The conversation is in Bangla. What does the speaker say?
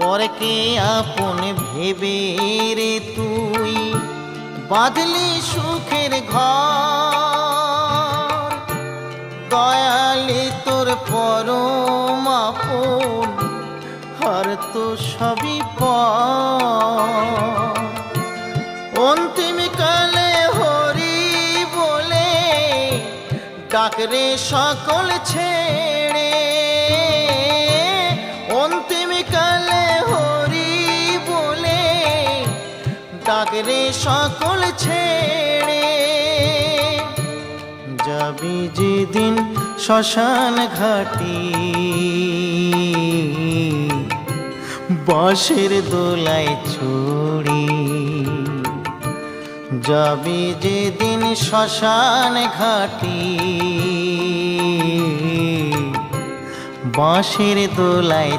পরকে আপন ভেবে রে তুই বাঁধলি সুখের ঘর। দয়ালি তোর পরম আপন আর তো সবই পর। অন্তিম কালে হরি বলে ডাকরে সকল ছেড়ে। অন্তিম কালে হরি বলে ডাকরে সকল ছেড়ে। যাবি যেদিন শ্মশান ঘাটি বাঁশের দোলায় ছড়ি। যাবি যেদিন শ্মশান ঘাটি বাঁশের দোলায়